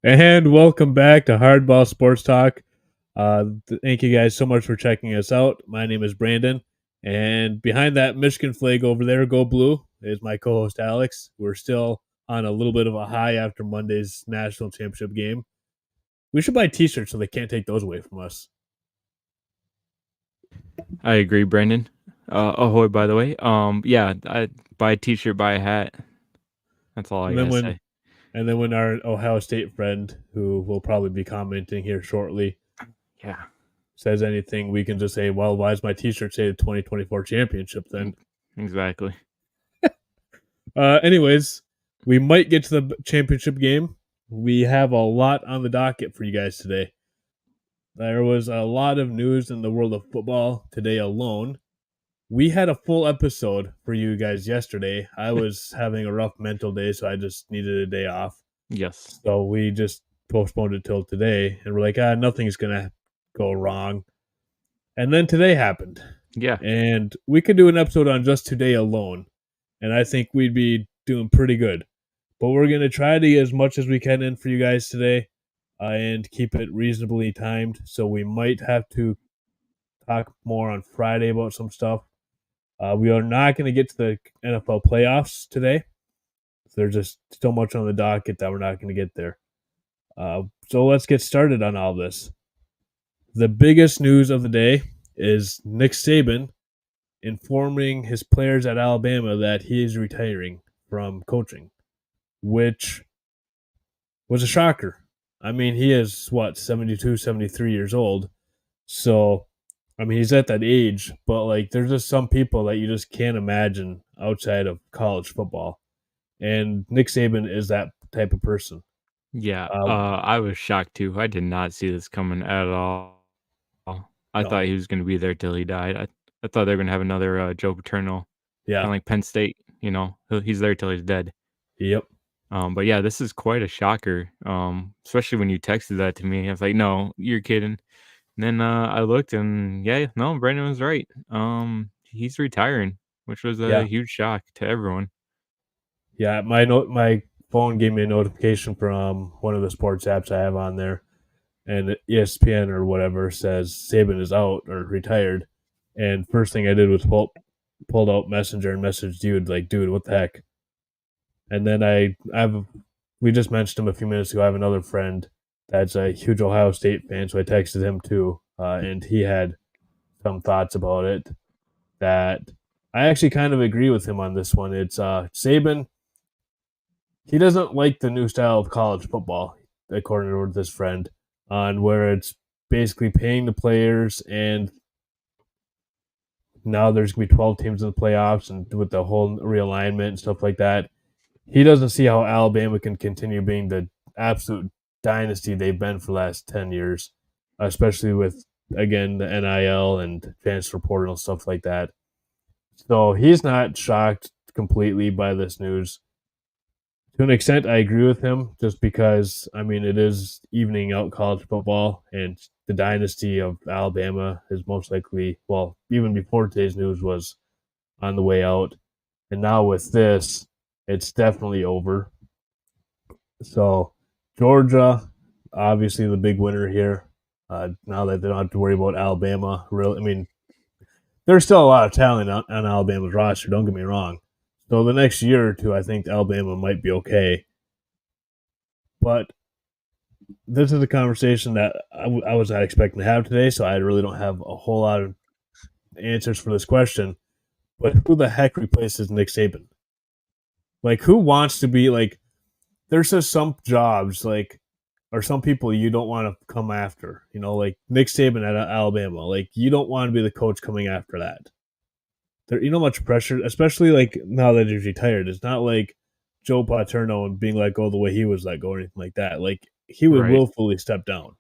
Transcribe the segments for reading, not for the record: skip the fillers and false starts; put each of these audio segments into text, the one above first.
And welcome back to Hardball Sports Talk. Thank you guys so much for checking us out. My name is Brandon, and behind that Michigan flag over there, go blue, is my co-host Alex. We're still on a little bit of a high after Monday's national championship game. We should buy T-shirts so they can't take those away from us. I agree, Brandon. Ahoy, by the way. Yeah, I buy a T-shirt, buy a hat. That's all I And then gotta when say. and then when our Ohio State friend, who will probably be commenting here shortly, Yeah, says anything, we can just say, "Well, why does my T-shirt say the 2024 championship?" Then, exactly. anyways, we might get to the championship game. We have a lot on the docket for you guys today. There was a lot of news in the world of football today alone. We had a full episode for you guys yesterday. I was having a rough mental day, so I just needed a day off. Yes. So we just postponed it till today, and we're like, nothing's gonna go wrong. And then today happened, Yeah. and we could do an episode on just today alone, and I think we'd be doing pretty good. But we're gonna try to get as much as we can in for you guys today, and keep it reasonably timed. So we might have to talk more on Friday about some stuff. We are not going to get to the NFL playoffs today. There's just so much on the docket that we're not going to get there. So let's get started on all this. The biggest news of the day is Nick Saban informing his players at Alabama that he is retiring from coaching, which was a shocker. I mean, he is 72, 73 years old. So, I mean, he's at that age, but like, there's just some people that you just can't imagine outside of college football. And Nick Saban is that type of person. Yeah. Uh, I was shocked too. I did not see this coming at all. I no, thought he was gonna be there till he died. I thought they were gonna have another Joe Paterno, kind yeah, of like Penn State. He's there till he's dead. yep, But yeah, this is quite a shocker. Especially when you texted that to me. I was like, no, you're kidding. And then I looked and yeah, no, Brandon was right. He's retiring, which was yeah, a huge shock to everyone. yeah. My phone gave me a notification from one of the sports apps I have on there, and ESPN or whatever says Saban is out or retired. And first thing I did was pulled out Messenger and messaged you like, dude, what the heck? And then we just mentioned him a few minutes ago. I have another friend that's a huge Ohio State fan, so I texted him too, and he had some thoughts about it that I actually kind of agree with him on this one. It's Saban. He doesn't like the new style of college football, according to this friend, on where it's basically paying the players, and now there's gonna be 12 teams in the playoffs, and with the whole realignment and stuff like that. He doesn't see how Alabama can continue being the absolute dynasty they've been for the last 10 years, especially with, again, the NIL and transfer portal and stuff like that. So he's not shocked completely by this news. To an extent, I agree with him just because, I mean, it is evening out college football, and the dynasty of Alabama is most likely, well, even before today's news, was on the way out. And now with this, it's definitely over. So Georgia, obviously the big winner here. Now that they don't have to worry about Alabama, really, I mean, there's still a lot of talent on Alabama's roster. Don't get me wrong. So the next year or two, I think Alabama might be okay. But this is a conversation that I was not expecting to have today, so I really don't have a whole lot of answers for this question. But who the heck replaces Nick Saban? Like, who wants to be like? There's just some jobs like or some people you don't want to come after. You know, like Nick Saban at Alabama. Like you don't want to be the coach coming after that. There, you know, much pressure, especially like now that he's retired. It's not like Joe Paterno and being let go the way he was let go or anything like that. Like he would Right. willfully step down.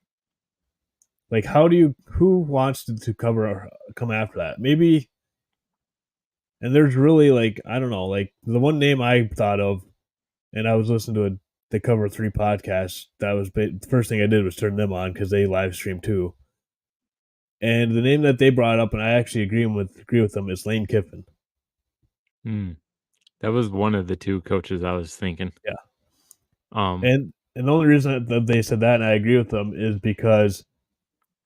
Like how do you? Who wants to cover or come after that? Maybe. And there's really like I don't know. Like the one name I thought of, and I was listening to the Cover Three podcast. That was the first thing I did was turn them on because they live stream too. And the name that they brought up, and I actually agree with them, is Lane Kiffin. Hmm. That was one of the two coaches I was thinking. Yeah, Um, and And the only reason that they said that, and I agree with them, is because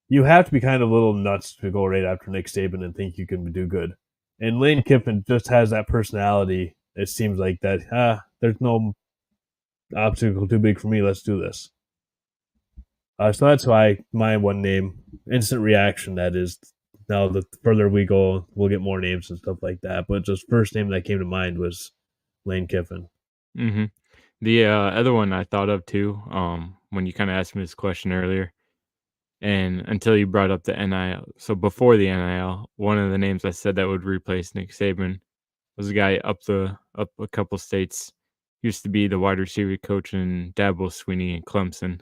you have to be kind of a little nuts to go right after Nick Saban and think you can do good. And Lane Kiffin just has that personality. It seems like that. There's no obstacle too big for me. Let's do this. So that's why my one name, instant reaction. That is, now the further we go, we'll get more names and stuff like that. But just first name that came to mind was Lane Kiffin. Mhm. The, other one I thought of too, when you kinda asked me this question earlier, and until you brought up the NIL. So before the NIL, one of the names I said that would replace Nick Saban was a guy up a couple states. Used to be the wide receiver coach in Dabo Swinney in Clemson.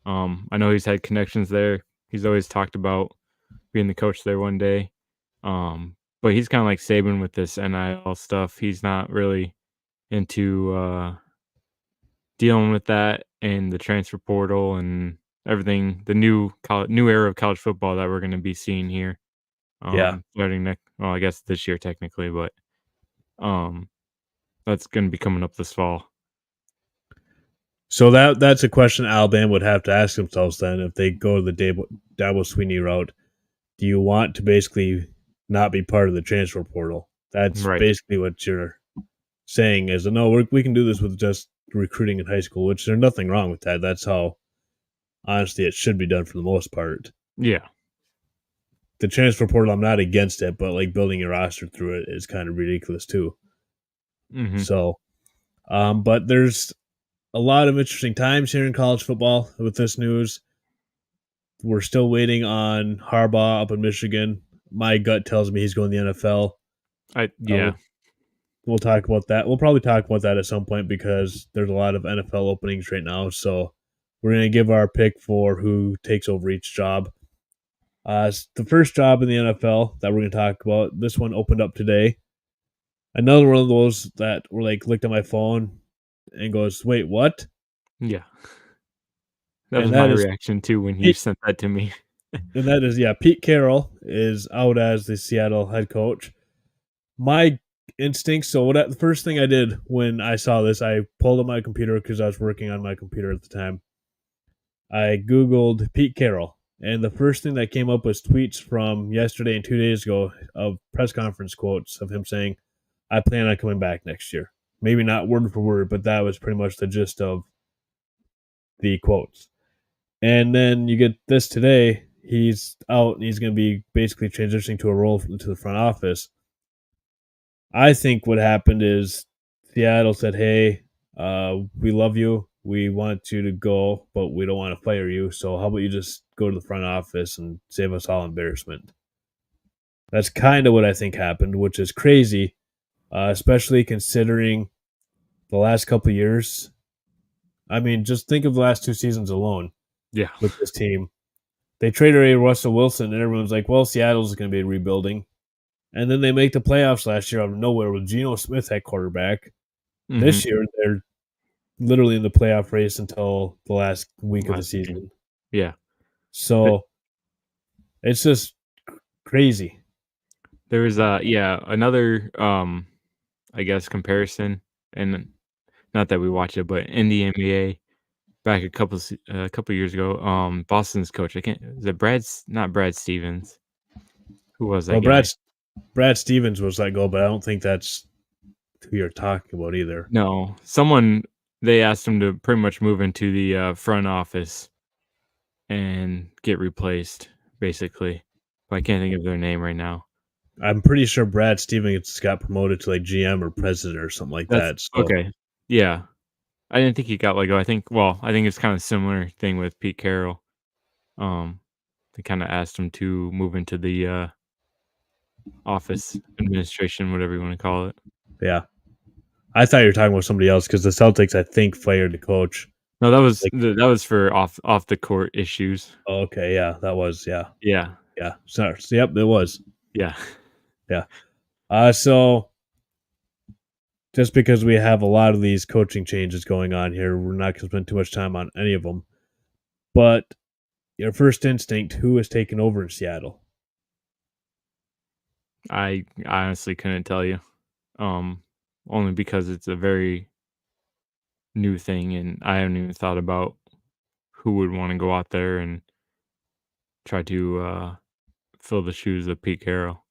I know he's had connections there. He's always talked about being the coach there one day. But he's kinda like Saban with this NIL stuff. He's not really into, dealing with that and the transfer portal and everything, the new era of college football that we're gonna be seeing here, Yeah. starting next well, I guess this year technically, but, um, that's gonna be coming up this fall. So that's a question Alabama would have to ask themselves then if they go the Dabo Sweeney route. Do you want to basically not be part of the transfer portal? That's Right. basically what you're saying is, no, we can do this with just recruiting in high school, which there's nothing wrong with that. That's how, honestly, it should be done for the most part. Yeah. The transfer portal, I'm not against it, but like building your roster through it is kind of ridiculous too. Mhm. So, but there's a lot of interesting times here in college football with this news. We're still waiting on Harbaugh up in Michigan. My gut tells me he's going to the NFL. Uh, Yeah. we'll we'll talk about that. We'll probably talk about that at some point because there's a lot of NFL openings right now. So we're going to give our pick for who takes over each job. The first job in the NFL that we're going to talk about, this one opened up today. Another one of those that were like looked at my phone and goes, "Wait, what?" Yeah. That was And my that is reaction too when you Pete. sent that to me. And that is, yeah, Pete Carroll is out as the Seattle head coach. My instincts. So the first thing I did when I saw this, I pulled up my computer because I was working on my computer at the time. I Googled Pete Carroll, and the first thing that came up was tweets from yesterday and 2 days ago of press conference quotes of him saying, "I plan on coming back next year." Maybe not word for word, but that was pretty much the gist of the quotes. And then you get this today. He's out and he's going to be basically transitioning to a role into the front office. I think what happened is Seattle said, "Hey, we love you. We want you to go, but we don't want to fire you. So how about you just go to the front office and save us all embarrassment?" That's kind of what I think happened, which is crazy, especially considering the last couple of years. I mean, just think of the last two seasons alone Yeah. with this team. They traded away Russell Wilson, and everyone's like, "Well, Seattle's going to be rebuilding." And then they make the playoffs last year out of nowhere with Geno Smith at quarterback. Mhm. This year, they're literally in the playoff race until the last week of the Last game. season. Yeah. Uh, So it's just crazy. there was, yeah, another, I guess, comparison, and not that we watch it, but in the NBA back a couple years ago, Boston's coach, I can't is it not Brad Stevens. Who was that Well, guy? Brad Stevens was let go, but I don't think that's who you're talking about either. No, someone they asked him to pretty much move into the, front office and get replaced, basically, but I can't think of their name right now. I'm pretty sure Brad Stevens got promoted to like GM or president or something like That's that. So okay. Yeah. I didn't think he got let go. I think it's kinda similar thing with Pete Carroll. Um, they kinda asked him to move into the, office administration, whatever you wanna call it. yeah, I thought you were talking about somebody else because the Celtics, I think, fired the coach. No, Like, that was for off the court issues. oh, okay, yeah, that was, yeah, Yeah. yeah. Sorry, so, yep, it was, Yeah. yeah. So just because we have a lot of these coaching changes going on here, we're not going to spend too much time on any of them. But your first instinct, who is taking over in Seattle? I honestly couldn't tell you, um, only because it's a very new thing, and I haven't even thought about who would wanna go out there and try to, fill the shoes of Pete Carroll.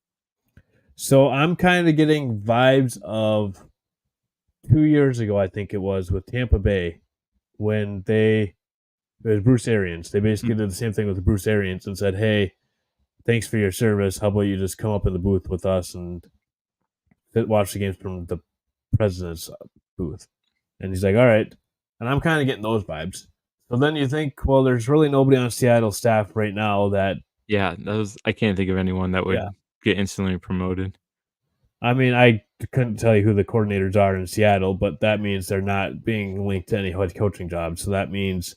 So I'm kind of getting vibes of 2 years ago, I think it was, with Tampa Bay when it was Bruce Arians. They basically Mhm. did the same thing with Bruce Arians and said, "Hey, thanks for your service. How about you just come up in the booth with us and watch the games from the president's booth?" And he's like, "All right." And I'm kind of getting those vibes. So then you think, well, there's really nobody on Seattle staff right now that, Yeah, that was I can't think of anyone that yeah. would get instantly promoted. I mean, I couldn't tell you who the coordinators are in Seattle, but that means they're not being linked to any head coaching jobs. So that means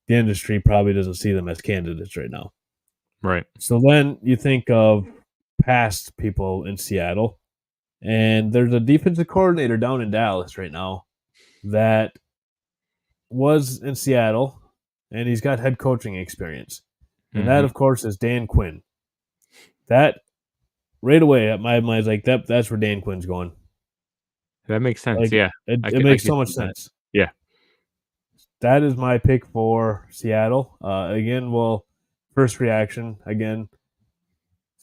the industry probably doesn't see them as candidates right now. Right. So then you think of past people in Seattle, and there's a defensive coordinator down in Dallas right now that was in Seattle, and he's got head coaching experience. And that, Mhm. of course, is Dan Quinn. That right away, my mind's like, that's where Dan Quinn's going. That makes sense, Like, yeah. it I makes could so much see that. sense. Yeah. That is my pick for Seattle. Again, well, first reaction again.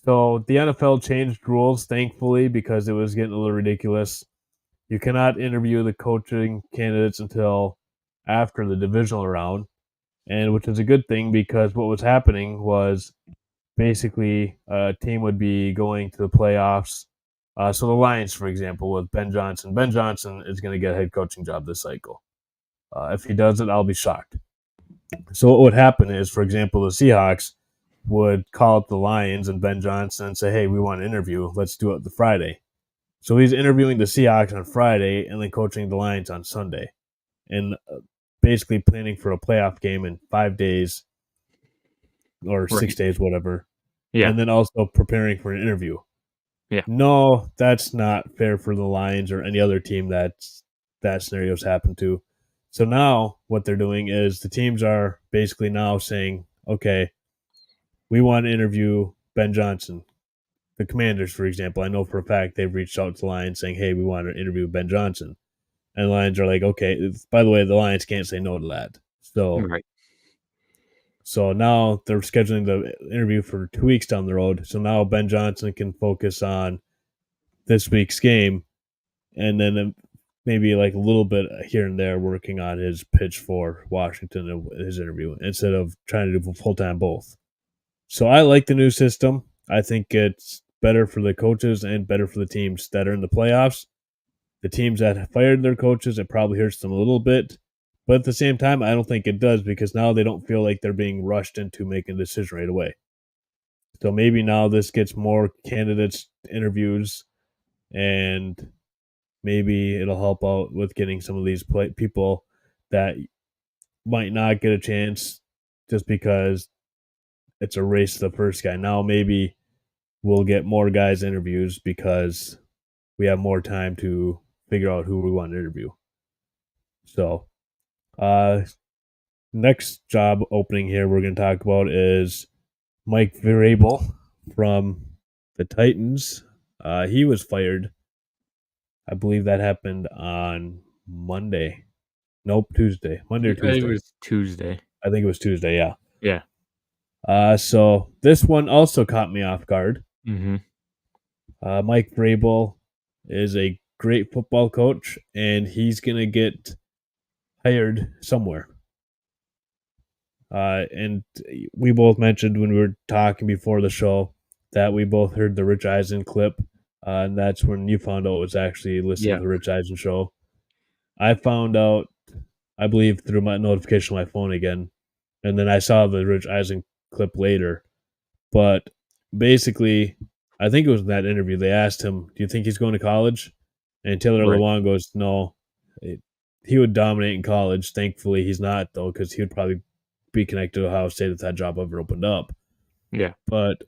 So the NFL changed rules, thankfully, because it was getting a little ridiculous. You cannot interview the coaching candidates until after the divisional round, and which is a good thing because what was happening was basically a team would be going to the playoffs. So the Lions, for example, with Ben Johnson. Ben Johnson is going to get a head coaching job this cycle. If he does it, I'll be shocked. So what would happen is, for example, the Seahawks would call up the Lions and Ben Johnson and say, "Hey, we want to interview. Let's do it the Friday." So he's interviewing the Seahawks on Friday and then coaching the Lions on Sunday, and basically planning for a playoff game in 5 days or six Right. days, whatever, Yeah. and then also preparing for an interview. Yeah. No, that's not fair for the Lions or any other team that scenario's happened to. So now what they're doing is the teams are basically now saying, okay, we want to interview Ben Johnson. The Commanders, for example, I know for a fact they've reached out to the Lions saying, hey, we want to interview Ben Johnson. And the Lions are like, okay, by the way, the Lions can't say no to that. So Right. so now they're scheduling the interview for 2 weeks down the road. So now Ben Johnson can focus on this week's game and then maybe like a little bit here and there working on his pitch for Washington and his interview instead of trying to do full time both. So I like the new system. I think it's better for the coaches and better for the teams that are in the playoffs. The teams that have fired their coaches, it probably hurts them a little bit. But at the same time, I don't think it does because now they don't feel like they're being rushed into making a decision right away. So maybe now this gets more candidates interviews and maybe it'll help out with getting some of these people that might not get a chance just because it's a race to the first guy. Now maybe we'll get more guys interviews because we have more time to figure out who we want to interview. So, next job opening here we're going to talk about is Mike Vrabel from the Titans. He was fired. I believe that happened on Monday. Nope, Tuesday. Monday or It Tuesday. was Tuesday. I think it was Tuesday, yeah. Yeah. So this one also caught me off guard. Mhm. Mike Vrabel is a great football coach, and he's going to get hired somewhere. And we both mentioned when we were talking before the show that we both heard the Rich Eisen clip, and that's when you found out it was actually listening Yeah. to the Rich Eisen show. I found out, I believe, through my notification on my phone again, and then I saw the Rich Eisen clip later. But basically, I think it was in that interview. They asked him, "Do you think he's going to college?" And Taylor Right. Lewan goes, "No, he would dominate in college. Thankfully, he's not though, because he would probably be connected to Ohio State if that job ever opened up. Yeah. But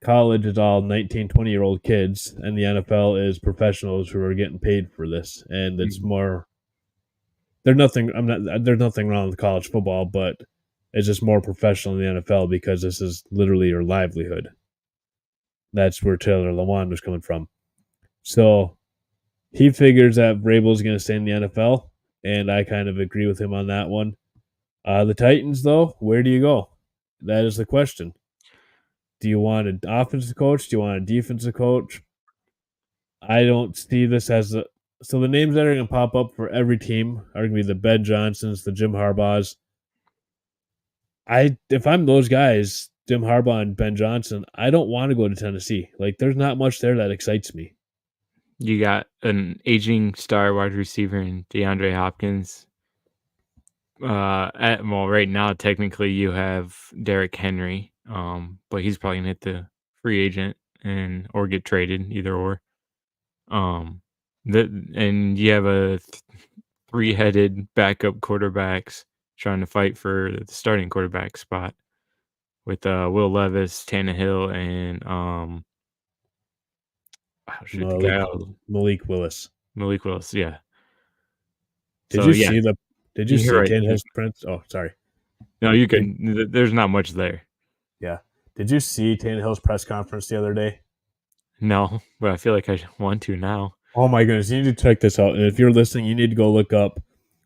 college is all 19, 20-year-old kids, and the NFL is professionals who are getting paid for this, and it's Mhm. more. There's nothing. I'm not. There's nothing wrong with college football, but it's just more professional in the NFL because this is literally your livelihood. That's where Taylor Lewan was coming from. So He figures that Vrabel's going to stay in the NFL, and I kind of agree with him on that one. The Titans, though, where do you go? That is the question. Do you want an offensive coach? Do you want a defensive coach? I don't see this as a. So the names that are going to pop up for every team are going to be the Ben Johnsons, the Jim Harbaughs. If I'm those guys, Jim Harbaugh and Ben Johnson, I don't want to go to Tennessee. Like, there's not much there that excites me. You got an aging star wide receiver in DeAndre Hopkins. Right now, technically, you have Derrick Henry, but he's probably gonna hit the free agent or get traded, either or. Um, and you have a three-headed backup quarterbacks trying to fight for the starting quarterback spot with Will Levis, Tannehill, and the guy Malik Willis. Malik Willis. Yeah. Did So you yeah, see the? Did you you're see right. Tannehill's Prince? Oh, sorry. No, you Did can. There's not much there. Yeah. Did you see Tannehill's press conference the other day? No, but I feel like I want to now. Oh my goodness, you need to check this out. And if you're listening, you need to go look up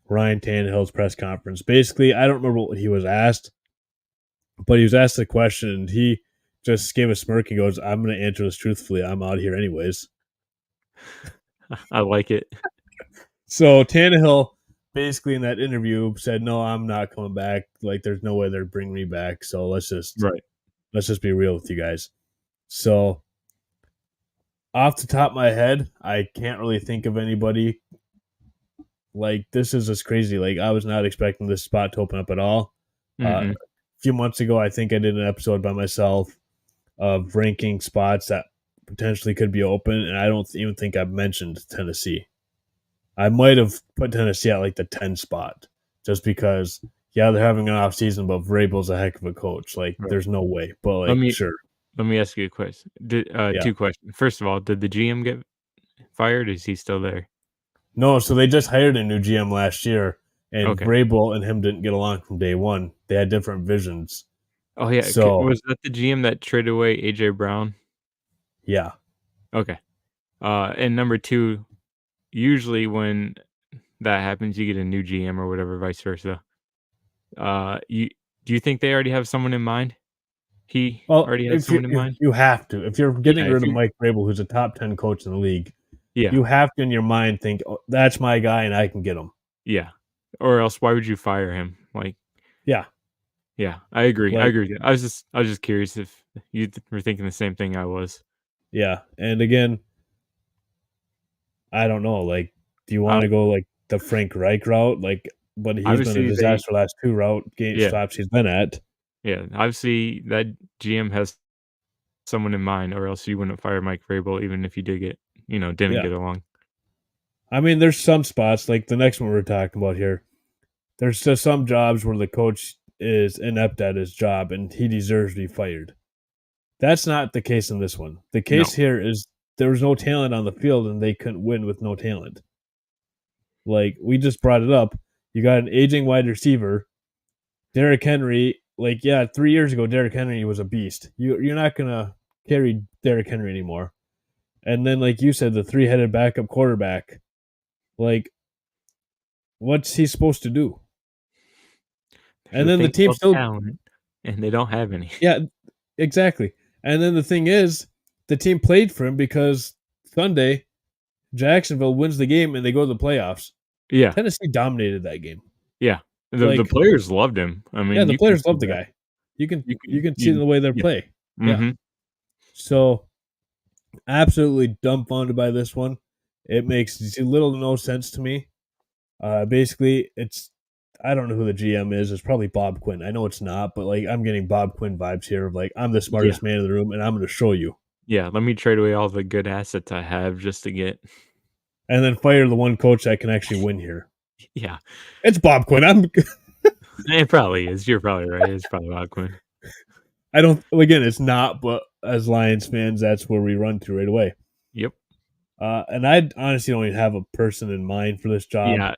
Ryan Tannehill's press conference. Basically, I don't remember what he was asked, but he was asked a question and he just gave a smirk and goes, I'm going to answer this truthfully. I'm out here anyways. I like it. So Tannehill basically in that interview said, no, I'm not coming back. Like, there's no way they're bringing me back. So let's just be real with you guys. So off the top of my head, I can't really think of anybody. Like, this is just crazy. Like, I was not expecting this spot to open up at all. A few months ago, I think I did an episode by myself of ranking spots that potentially could be open, and I don't even think I've mentioned Tennessee. I might have put Tennessee at like the 10 spot just because, yeah, they're having an off season, but Vrabel's a heck of a coach. Like, there's no way. But, like, sure. Let me ask you a question. Two questions. First of all, did the GM get fired? Is he still there? No, so they just hired a new GM last year, and Okay. Vrabel and him didn't get along from day one. They had different visions. Oh yeah, So was that the GM that traded away AJ Brown? yeah. Okay. And number two, usually when that happens, you get a new GM or whatever, vice versa. Do you think they already have someone in mind? He already has someone in mind? You have to. If you're getting rid of Mike Vrabel, who's a top 10 coach in the league, you have to in your mind think, oh, that's my guy and I can get him. Yeah. Or else why would you fire him? Like, yeah. Yeah, I agree. I agree. I was just curious if you were thinking the same thing I was. Yeah. And again, I don't know. Like, do you want to go like the Frank Reich route? Like, but he's been a disaster last two stops he's been at. Yeah, obviously that GM has someone in mind, or else you wouldn't fire Mike Vrabel, even if you did didn't get along. I mean, there's some spots like the next one we're talking about here. There's just some jobs where the coach is inept at his job and he deserves to be fired. That's not the case in this one. The case here is there was no talent on the field and they couldn't win with no talent. Like, we just brought it up. You got an aging wide receiver, Derrick Henry. Like, yeah, 3 years ago, Derrick Henry was a beast. You're not going to carry Derrick Henry anymore. And then, like you said, the three-headed backup quarterback. Like, what's he supposed to do? And then the team still talent, and they don't have any. Yeah, exactly. And then the thing is, the team played for him because Sunday, Jacksonville wins the game and they go to the playoffs. Yeah, Tennessee dominated that game. Yeah, the players loved him. I mean, yeah, the players loved the guy. You can see the way they play. Yeah. So, absolutely dumbfounded by this one. It makes little to no sense to me. Basically, I don't know who the GM is. It's probably Bob Quinn. I know it's not, but like I'm getting Bob Quinn vibes here of like I'm the smartest man in the room and I'm going to show you. Yeah, let me trade away all the good assets I have just to get. And then fire the one coach that can actually win here. Yeah. It's Bob Quinn. It probably is. You're probably right. It's probably Bob Quinn. It's not, but as Lions fans, that's where we run to right away. Yep. And I honestly don't even have a person in mind for this job. Yeah.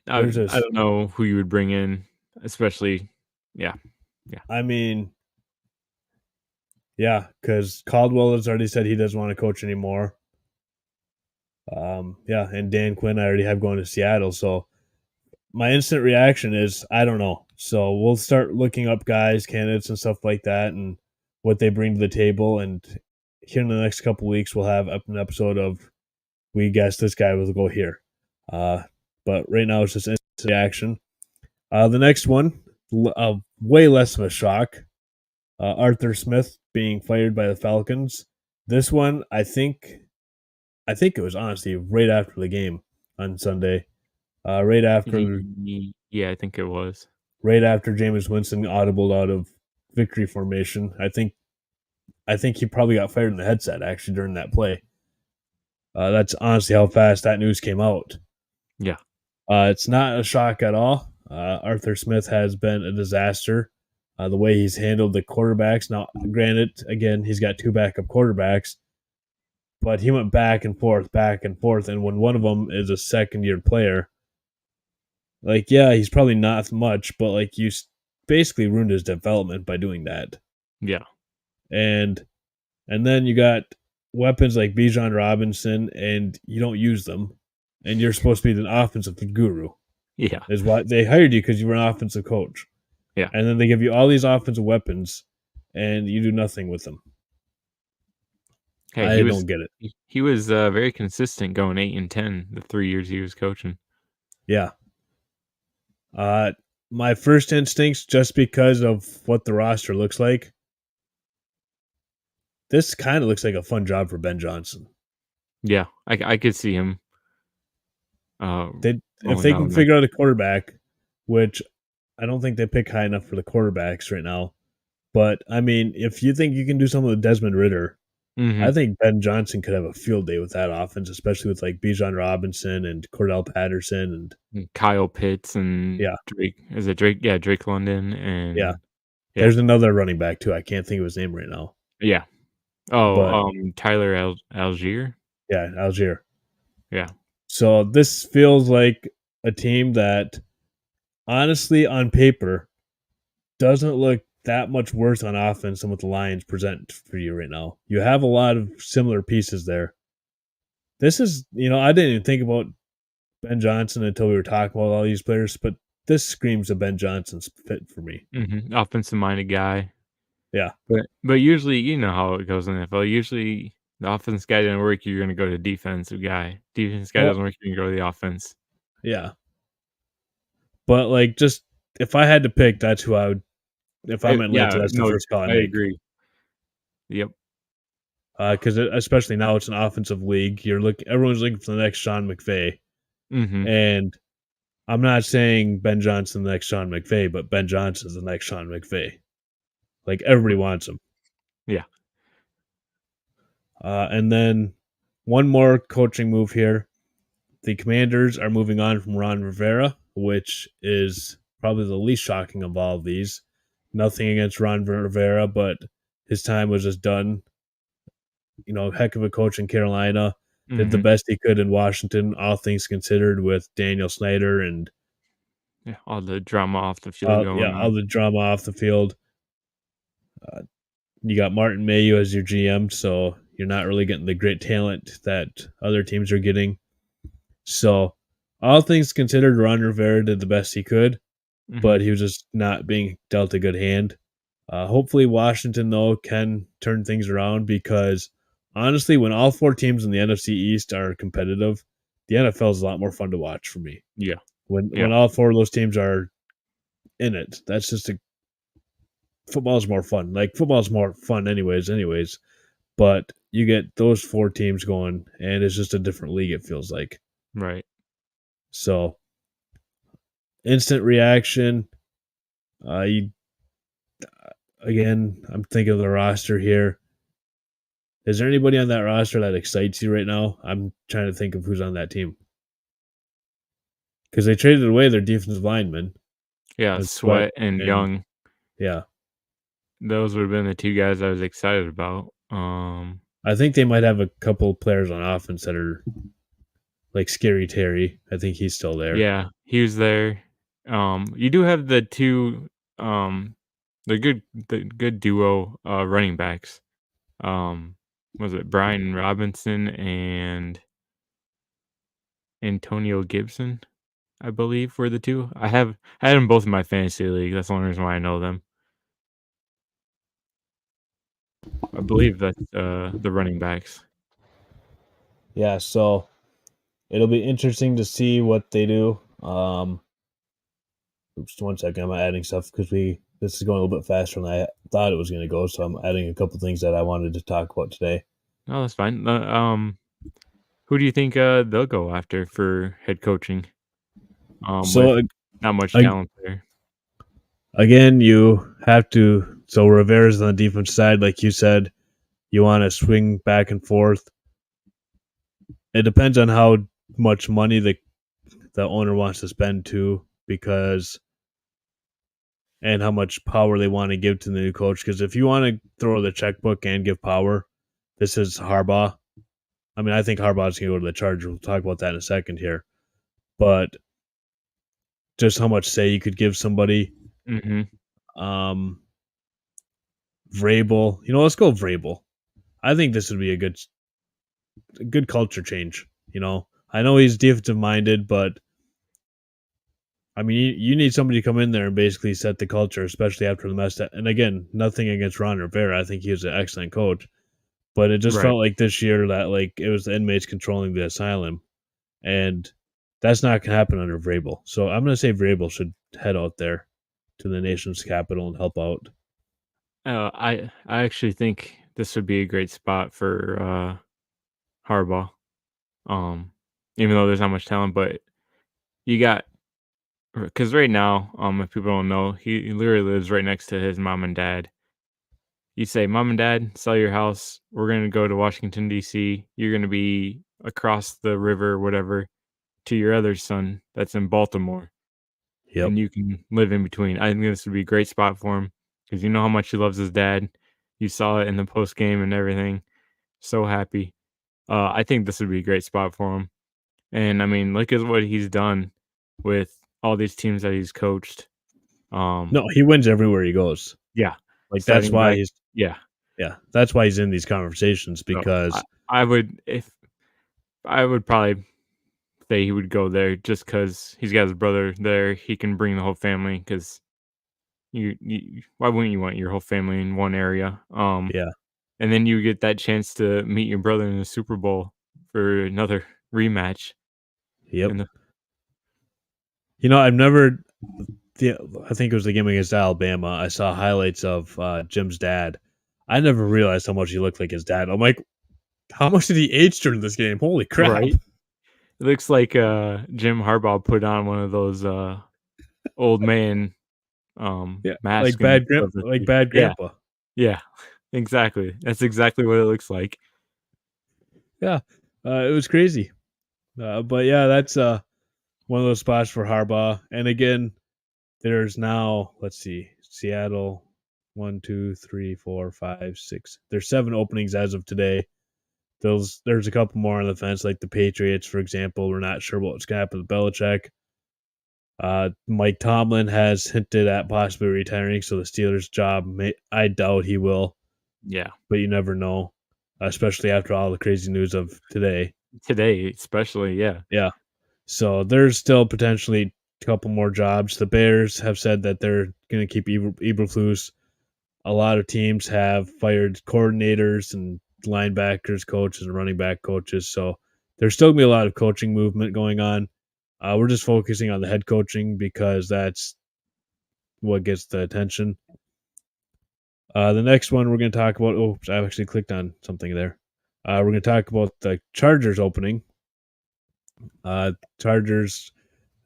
I don't know who you would bring in, especially. Yeah. I mean, yeah, because Caldwell has already said he doesn't want to coach anymore. Yeah, and Dan Quinn I already have going to Seattle. So my instant reaction is I don't know. So we'll start looking up guys, candidates, and stuff like that, and what they bring to the table. And here in the next couple weeks, we'll have up an episode of we guess this guy will go here. Uh, but right now it's just instant reaction. The next one, way less of a shock. Arthur Smith being fired by the Falcons. This one, I think it was honestly right after the game on Sunday. Right after Yeah, I think it was. right after Jameis Winston audibled out of victory formation. I think he probably got fired in the headset actually during that play. That's honestly how fast that news came out. Yeah. It's not a shock at all. Arthur Smith has been a disaster. The way he's handled the quarterbacks. Now, granted, again, he's got two backup quarterbacks, but he went back and forth. And when one of them is a second year player, like, yeah, he's probably not much, but like, you basically ruined his development by doing that. Yeah. And then you got weapons like Bijan Robinson, and you don't use them, and you're supposed to be the offensive guru. Yeah. Is why they hired you, because you were an offensive coach, Yeah. and then they give you all these offensive weapons, and you do nothing with them. Hey, I don't get it. he was very consistent going 8-10 the 3 years he was coaching. Yeah. My first instincts, just because of what the roster looks like, this kind of looks like a fun job for Ben Johnson. Yeah, I could see him If rolling they can down there. figure out a quarterback, which I don't think they pick high enough for the quarterbacks right now. But I mean, if you think you can do something with Desmond Ritter, I Mhm. think Ben Johnson could have a field day with that offense, especially with like Bijan Robinson and Cordell Patterson and And Kyle Pitts and yeah, Drake. Is it Drake? Yeah, Drake London yeah. and yeah. There's another running back too. I can't think of his name right now, Yeah. Oh, but Tyler Algier? yeah, Algier. Yeah. So this feels like a team that, honestly, on paper, doesn't look that much worse on offense than what the Lions present for you right now. You have a lot of similar pieces there. This is, I didn't even think about Ben Johnson until we were talking about all these players, but this screams a Ben Johnson's fit for me. Mhm. Offensive-minded guy. Yeah. But usually, you know how it goes in the NFL. Usually, the offense guy didn't work, you're gonna go to defensive guy. Defense guy Well, doesn't work, you're gonna go to the offense. yeah. But like, just if I had to pick, that's who I would. If I'm Atlanta, Yeah, that's the no, first call I I make. agree. Yep. Because especially now it's an offensive league. Everyone's looking for the next Sean McVay, Mhm. and I'm not saying Ben Johnson the next Sean McVay, but Ben Johnson's the next Sean McVay. Like, everybody wants him. Yeah. And then one more coaching move here. The Commanders are moving on from Ron Rivera, which is probably the least shocking of all of these. Nothing against Ron Rivera, but his time was just done. Heck of a coach in Carolina. Did the Mhm. best he could in Washington, all things considered, with Daniel Snyder and Yeah, all the drama off the field yeah, going all on. the drama off the field. Uh, you got Martin Mayo as your GM, so you're not really getting the great talent that other teams are getting. So, all things considered, Ron Rivera did the best he could, Mhm. but he was just not being dealt a good hand. Hopefully, Washington, though, can turn things around, because honestly, when all four teams in the NFC East are competitive, the NFL is a lot more fun to watch for me. Yeah. When Yeah. all four of those teams are in it, that's just football's more fun. Like, football's more fun anyways, but you get those four teams going, and it's just a different league, it feels like. Right. So, instant reaction. You Again, I'm thinking of the roster here. Is there anybody on that roster that excites you right now? I'm trying to think of who's on that team, because they traded away their defensive lineman Yeah, with Sweat, Sweat and and Young. yeah, Those would've been the 2 guys I was excited about. I think they might have a couple players on offense that are like Scary Terry. I think he's still there. Yeah, he was there. You do have the 2, the good duo, running backs. Um, was it Brian Robinson and Antonio Gibson, I believe, were the 2. I had them both in my fantasy league, that's the only reason why I know them. I believe that's, the running backs. Yeah, so it'll be interesting to see what they do. Just one second, I'm adding stuff because this is going a little bit faster than I thought it was going to go. So I'm adding a couple things that I wanted to talk about today. No, that's fine. Who do you think, they'll go after for head coaching? With So not much ag- talent there. again, you have to. So Rivera's on the defense side, like you said. You want to swing back and forth. It depends on how much money the owner wants to spend too, because and how much power they want to give to the new coach. Because if you want to throw the checkbook and give power, this is Harbaugh. I mean, I think Harbaugh's going to go to the Chargers. We'll talk about that in a second here. But just how much say you could give somebody. Mhm. Um, Vrabel. Let's go Vrabel. I think this would be a good culture change. I know he's defensive minded, but I mean, you need somebody to come in there and basically set the culture, especially after the mess. And again, nothing against Ron Rivera. I think he was an excellent coach, but it just Right. felt like this year that like it was the inmates controlling the asylum, and that's not going to happen under Vrabel. So I'm going to say Vrabel should head out there to the nation's capital and help out. I actually think this would be a great spot for, Harbaugh. Um, Even though there's not much talent, but you got because right now, if people don't know, he literally lives right next to his mom and dad. You say, "Mom and dad, sell your house. We're gonna go to Washington, DC. You're gonna be across the river, whatever, to your other son that's in Baltimore, Yep. and you can live in between." I think this would be a great spot for him because you know how much he loves his dad. You saw it in the post game and everything. So happy. I think this would be a great spot for him. And I mean, look at what he's done with all these teams that he's coached. Um, No, he wins everywhere he goes. yeah, Like that's starting why back, he's yeah. yeah, that's why he's in these conversations So I, because I would if I would probably say he would go there just because he's got his brother there. He can bring the whole family because why wouldn't you want your whole family in one area? yeah, And then you get that chance to meet your brother in the Super Bowl for another rematch. yep. In the I've never the I think it was the game against Alabama. I saw highlights of Jim's dad. I never realized how much he looked like his dad. I'm like, how much did he age during this game? Holy crap! right, it looks like Jim Harbaugh put on one of those old man Yeah, mask and stuff like bad yeah, grandpa. yeah, exactly. That's exactly what it looks like. Yeah, it was crazy. But yeah, that's one of those spots for Harbaugh. And again, there's now let's see, Seattle, 1, 2, 3, 4, 5, 6. There's 7 openings as of today. There's a couple more on the fence, like the Patriots, for example. We're not sure what's going to happen with Belichick. Mike Tomlin has hinted at possibly retiring, so the Steelers' job, I doubt he will, Yeah, but you never know, especially after all the crazy news of today. today especially, yeah. Yeah, so there's still potentially a couple more jobs. The Bears have said that they're going to keep Eberflus. A lot of teams have fired coordinators and linebackers coaches and running back coaches, so there's still going to be a lot of coaching movement going on. We're just focusing on the head coaching because that's what gets the attention. The next one we're going to talk about. Oh, I actually clicked on something there. We're going to talk about the Chargers opening. Chargers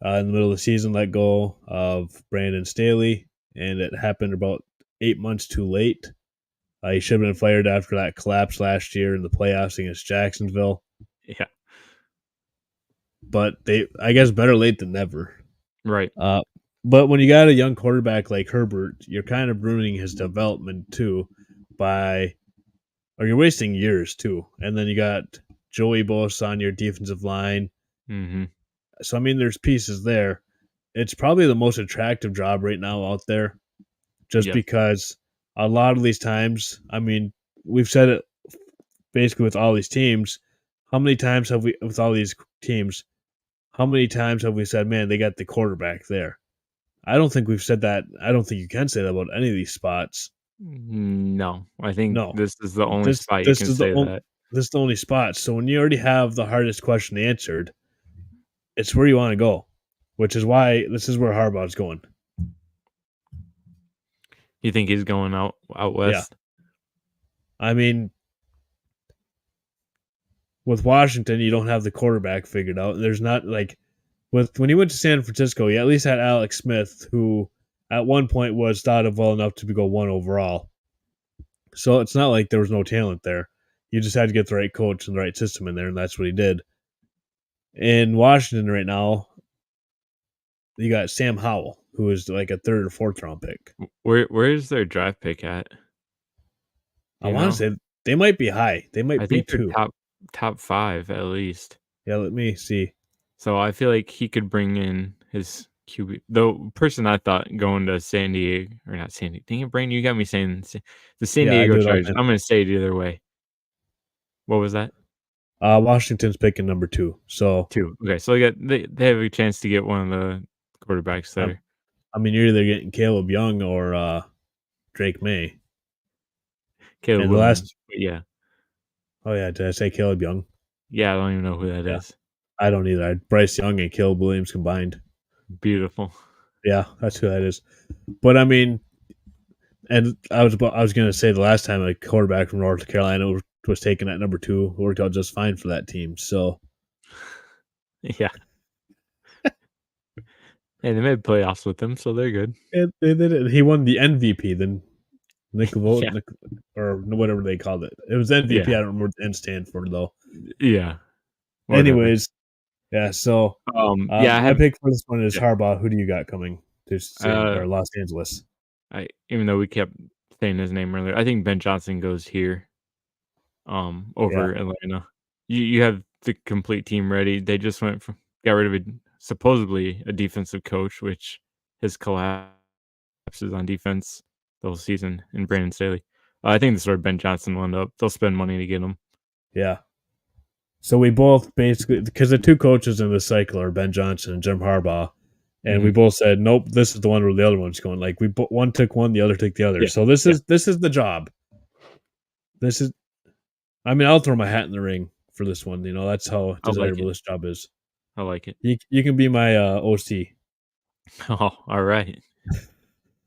in the middle of the season let go of Brandon Staley, and it happened about 8 months too late. He should have been fired after that collapse last year in the playoffs against Jacksonville. Yeah, But I guess, better late than never. right. Uh, but when you got a young quarterback like Herbert, you're kind of ruining his development too, or you're wasting years too. And then you got Joey Bosa on your defensive line. Mhm. So I mean, there's pieces there. It's probably the most attractive job right now out there, just Yes. because a lot of these times, I mean, we've said it basically with all these teams. How many times have we with all these teams? how many times have we said, man, they got the quarterback there? I don't think we've said that. I don't think you can say that about any of these spots. No, I think No, this is the only this spot you this can is the say only that. this is the only spot. So when you already have the hardest question answered, it's where you want to go, which is why this is where Harbaugh's going. You think he's going out Yeah, west? I mean, with Washington, you don't have the quarterback figured out. There's not like when he went to San Francisco, you at least had Alex Smith, who at one point was thought of well enough to go 1 overall. So it's not like there was no talent there. You just had to get the right coach and the right system in there, and that's what he did. In Washington right now, you got Sam Howell, who is like a third or fourth round pick. Where is their draft pick at? I You want to know, say they might be high. They I might be think they're two. top 5 at least. Yeah, let me see. So I feel like he could bring in his QB. The person I thought going to San Diego or not San Diego. Dang it, Brain, you got me saying the San Yeah, I Diego do it all Chargers. the time. I'm going to say it either way. What was that? Washington's picking number 2. So 2. Okay, so they have a chance to get one of the quarterbacks I'm, there. I mean, you're either getting Caleb Young or Drake May. Caleb And the last, Williams. But yeah. oh yeah, did I say Caleb Young? Yeah, I don't even know who that Yeah, is. I don't either. Bryce Young and Caleb Williams combined. Beautiful. Yeah, that's who that is. But I mean, and I was going to say the last time a quarterback from North Carolina was taken at number 2, worked out just fine for that team. So Yeah. And they made playoffs with them, so they're good. they did it. He won the MVP. Then Yeah. or whatever they called it. It was MVP. Yeah. I don't remember what the N stand for though. Yeah. Whatever. Anyways, yeah. So Yeah, I my have pick for this one is yeah. Harbaugh. Who do you got coming to Uh, Los Angeles? even though we kept saying his name earlier, I think Ben Johnson goes here, Yeah, over Atlanta. You have the complete team ready. They just got rid of supposedly a defensive coach, which has collapses on defense the whole season in Brandon Staley. I think this is where Ben Johnson will end up. They'll spend money to get him. yeah. So we both basically because the two coaches in the cycle are Ben Johnson and Jim Harbaugh, and we Mhm. both said nope. This is the one where the other one's going. Like one took one, the other took the other. Yeah, So this yeah, is the job. This is. I mean, I'll throw my hat in the ring for this one. You know, that's how I like desirable it. this job is. I like it. You can be my OC. Oh, all right.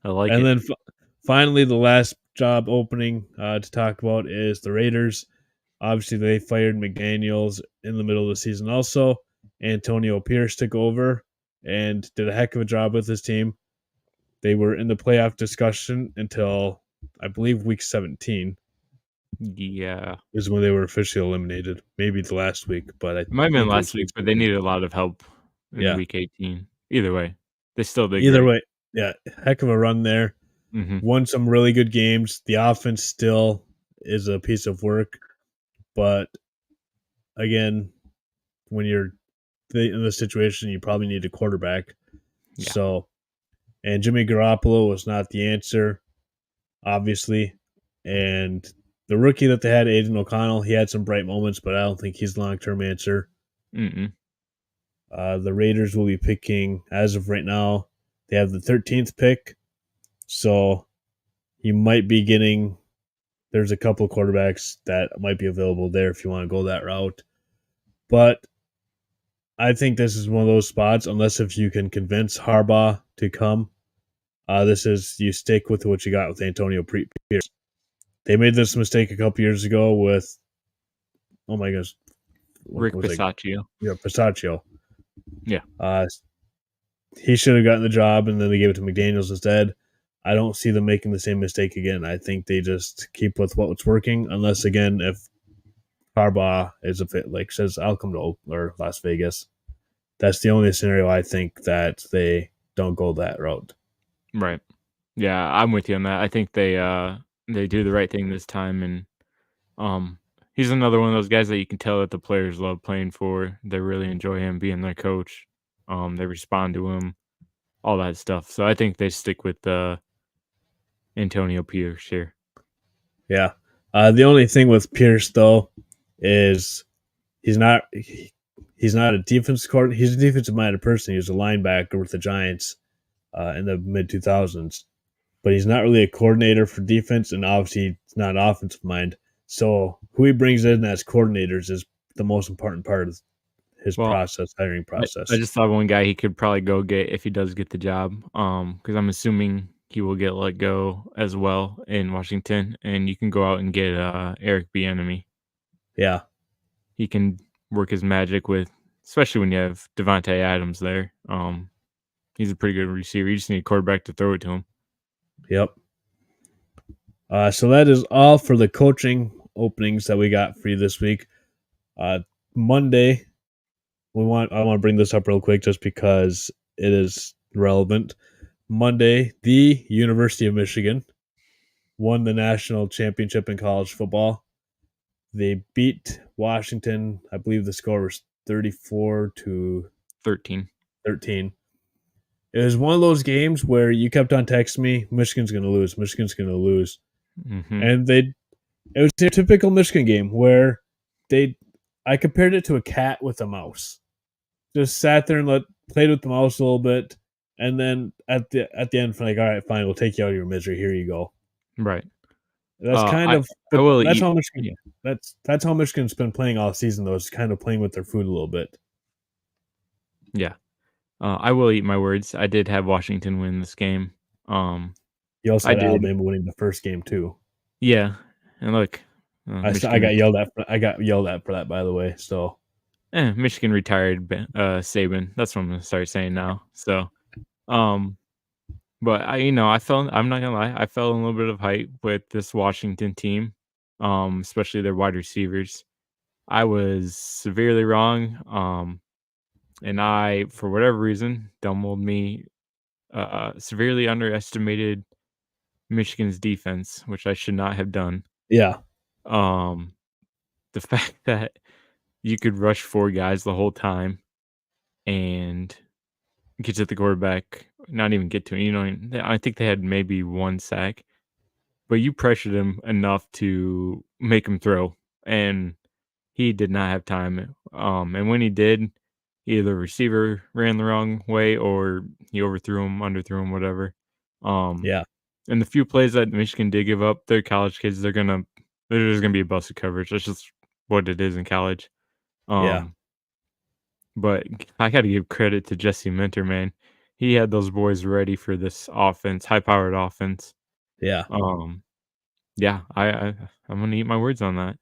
I like And it. then finally, the last job opening to talk about is the Raiders. Obviously, they fired McDaniels in the middle of the season. Also, Antonio Pierce took over and did a heck of a job with his team. They were in the playoff discussion until I believe week 17 Yeah. is when they were officially eliminated. Maybe the last week, but I It might have been think it last was week week, but they 17. needed a lot of help in Yeah. week 18. Either way, they still did Either great. way, yeah, heck of a run there. Mhm. Won some really good games. The offense still is a piece of work, but again, when you're in this situation, you probably need a quarterback. Yeah. So, and Jimmy Garoppolo was not the answer, obviously. And the rookie that they had, Aiden O'Connell, he had some bright moments, but I don't think he's the long term answer. Mm-mm. The Raiders will be picking, as of right now, they have the 13th pick. So you might be getting, there's a couple of quarterbacks that might be available there if you want to go that route. But I think this is one of those spots, unless if you can convince Harbaugh to come. This is you stick with what you got with Antonio Pierce. They made this mistake a couple years ago with, oh my gosh, what Rick was it? Bisaccia. Yeah, Pistachio. Yeah. He should have gotten the job, and then they gave it to McDaniels instead. I don't see them making the same mistake again. I think they just keep with what's working, unless again if Harbaugh is a fit, like says I'll come to or Las Vegas. That's the only scenario I think that they don't go that route. Right. Yeah, I'm with you on that. I think they do the right thing this time, and um he's another one of those guys that you can tell that the players love playing for. They really enjoy him being their coach. They respond to him, all that stuff. So I think they stick with Antonio Pierce here. Yeah. The only thing with Pierce though is he's not he's not a defense coordinator. He's a defensive minded person. He was a linebacker with the Giants in the mid 2000s, but he's not really a coordinator for defense, and obviously he's not an offensive mind. So who he brings in as coordinators is the most important part of his Well, hiring I process. just thought one guy he could probably go get if he does get the job, because I'm assuming he will get let go as well in Washington, and you can go out and get, Eric Bieniemy. Yeah, He can work his magic with especially when you have Devontae Adams there. He's a pretty good receiver. You just need a quarterback to throw it to him. yep. So that is all for the coaching openings that we got for you this week. Uh, Monday, I want to bring this up real quick just because it is relevant. Monday, the University of Michigan won the national championship in college football. They beat Washington. I believe the score was 34 to 13. 13. It was one of those games where you kept on texting me, Michigan's going to lose. Michigan's going to lose. Mhm. And it was a typical Michigan game where they I compared it to a cat with a mouse. Just sat there and played with the mouse a little bit, and then at the end, like, all right, fine, we'll take you out of your misery. Here you go. Right. That's kind I of, I but will that's eat how Michigan. yeah. That's how Michigan's been playing all season, though. Is kind of playing with their food a little bit. Yeah. I will eat my words. I did have Washington win this game. Um, You also I had did. Alabama winning the first game too. Yeah. And look, I Michigan got yelled at. I got yelled at for that, by the way. So Michigan retired Saban. That's what I'm gonna start saying now. So, um, but I'm not gonna lie, I fell in a little bit of hype with this Washington team, especially their wide receivers. I was severely wrong, and I, for whatever reason, dumbled me, severely underestimated Michigan's defense, which I should not have done. yeah, Um, the fact that you could rush 4 guys the whole time and get to the quarterback, not even get to him, I think they had maybe 1 sack, but you pressured him enough to make him throw, and he did not have time, and when he did, either the receiver ran the wrong way or he overthrew him, underthrew him, whatever. Um, yeah, and the few plays that Michigan did give up, they're college kids, they're just gonna be a busted coverage. That's just what it is in college. yeah, Um, but I gotta give credit to Jesse Minter, man. He had those boys ready for this offense, high-powered offense. yeah, Um, yeah, I'm gonna eat my words on that.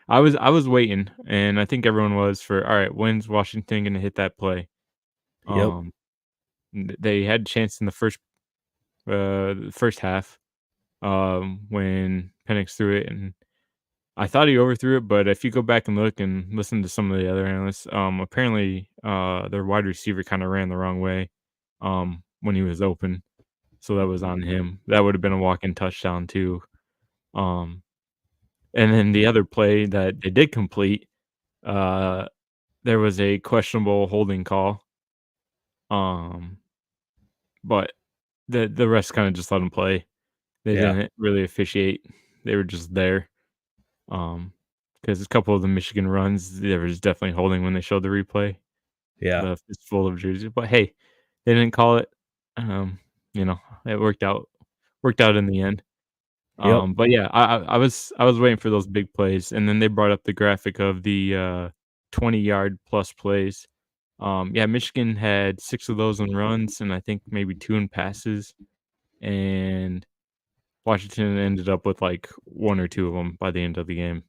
I was waiting, and I think everyone was for, all right, when's Washington gonna hit that play? yep, Um, they had a chance in the first half, when Penix threw it, and I thought he overthrew it, but if you go back and look and listen to some of the other analysts, apparently, their wide receiver kinda ran the wrong way, when he was open, so that was on him. That would've been a walk-in touchdown too. Um, and then the other play that they did complete, uh, there was a questionable holding call, um, but the rest kinda just let them play. They yeah, didn't really officiate. They were just there. Um, because a couple of the Michigan runs, there was definitely holding when they showed the replay, yeah, the fistful of jerseys, but hey, they didn't call it. Um, you know, it worked out in the end. yep, But yeah, I was waiting for those big plays, and then they brought up the graphic of the 20-yard plus plays. Yeah, Michigan had 6 of those in runs, and I think maybe 2 in passes, and Washington ended up with like 1 or 2 of them by the end of the game.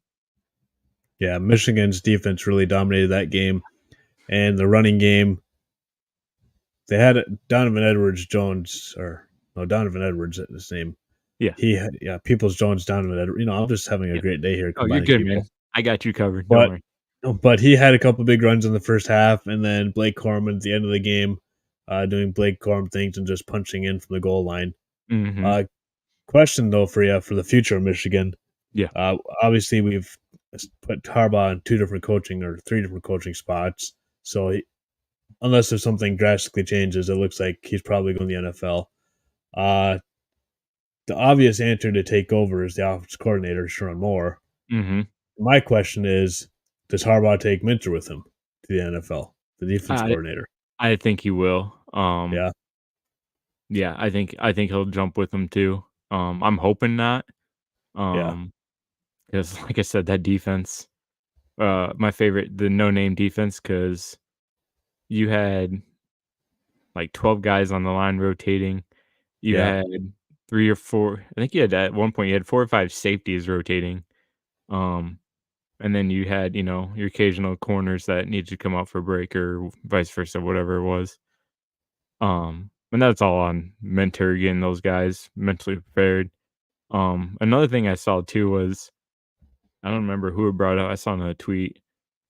yeah. Michigan's defense really dominated that game, and the running game. They had Donovan Edwards Jones, or no, Donovan Edwards, his name. Yeah. He had, yeah, Peoples Jones, Donovan Edwards. I'm just having a Yeah. great day here Oh, you're combining good, man. people. I got you covered, don't But worry. but he had a couple big runs in the first half, and then Blake Corman at the end of the game, doing Blake Corman things and just punching in from the goal line. Mhm. Uh, Question though for you for the future of Michigan. Yeah. Obviously, we've put Harbaugh in two different coaching or three different coaching spots. So unless there's something drastically changes, it looks like he's probably going to the NFL. Uh, the obvious answer to take over is the offensive coordinator, Sherman Moore. Mhm. My question is, does Harbaugh take Minter with him? to the NFL, the defense I coordinator. I think he will. Yeah, Yeah, I think he'll jump with them too. I'm hoping not. yeah, Because like I said, that defense, my favorite, the no name defense, because you had like 12 guys on the line rotating. You yeah, had 3 or 4, I think you had at one point you had 4 or 5 safeties rotating. Um, and then you had, your occasional corners that needed to come out for a break or vice versa, whatever it was. And that's all on Mentor getting those guys mentally prepared. Another thing I saw too was, I don't remember who it brought up. I saw in a tweet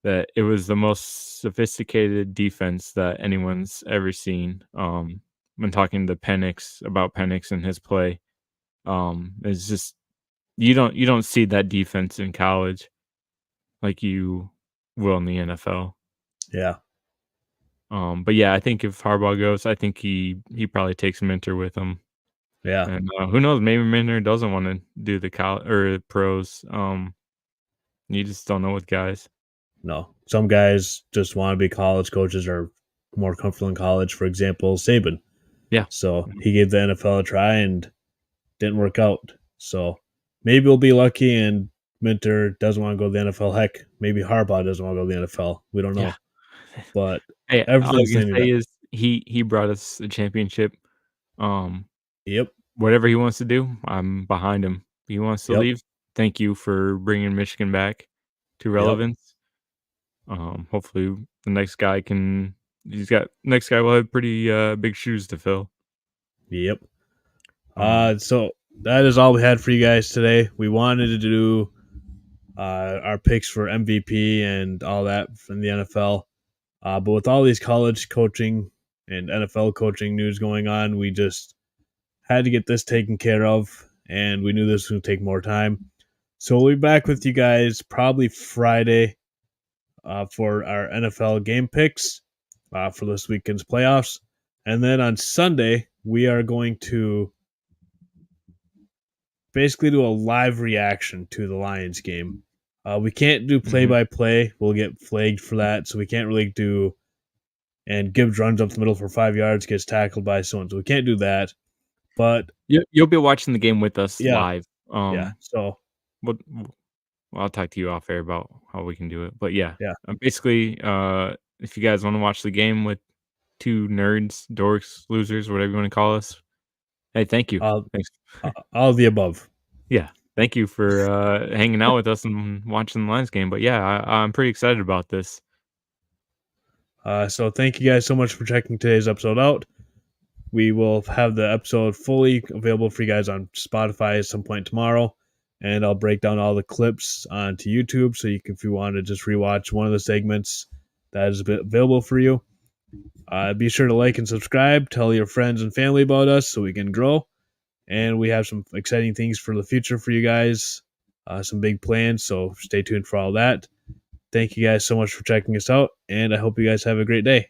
that it was the most sophisticated defense that anyone's ever seen. When talking to Penix about Penix and his play, it's just you don't see that defense in college like you will in the NFL. yeah, But yeah, I think if Harbaugh goes, I think he probably takes Minter with him. yeah. And who knows? Maybe Minter doesn't want to do the college or pros. You just don't know with guys. No, some guys just want to be college coaches or more comfortable in college. For example, Saban. Yeah. So he gave the NFL a try and didn't work out. So maybe we'll be lucky and Minter doesn't want to go to the NFL. Heck, maybe Harbaugh doesn't want to go to the NFL. We don't Yeah. know. But Hey, all I everything's can leading say to is he brought us a championship. Um, yep, Whatever he wants to do, I'm behind him. If he wants to yep, leave, thank you for bringing Michigan back to yep, relevance. Hopefully the next guy will have pretty big shoes to fill. yep. Um, So that is all we had for you guys today. We wanted to do our picks for MVP and all that from the NFL. But with all these college coaching and NFL coaching news going on, we just had to get this taken care of, and we knew this was going to take more time. So we'll be back with you guys probably Friday for our NFL game picks for this weekend's playoffs. And then on Sunday, we are going to basically do a live reaction to the Lions game. We can't do play mhm. by play. We'll get flagged for that. So we can't really do. And Gibbs runs up the middle for 5 yards, gets tackled by someone. So we can't do that. But You'll be watching the game with us yeah, live. yeah. So What Well, I'll talk to you off air about how we can do it. But yeah, yeah, basically, if you guys want to watch the game with two nerds, dorks, losers, whatever you want to call us, hey, thank you. all, Thanks. all of the above. Yeah, thank you for hanging out with us and watching the Lions game. But yeah, I'm pretty excited about this. So thank you guys so much for checking today's episode out. We will have the episode fully available for you guys on Spotify at some point tomorrow. And I'll break down all the clips onto YouTube so you can, if you want to just rewatch one of the segments that is available for you. Be sure to like and subscribe. Tell your friends and family about us so we can grow. And we have some exciting things for the future for you guys. Some big plans. So stay tuned for all that. Thank you guys so much for checking us out. And I hope you guys have a great day.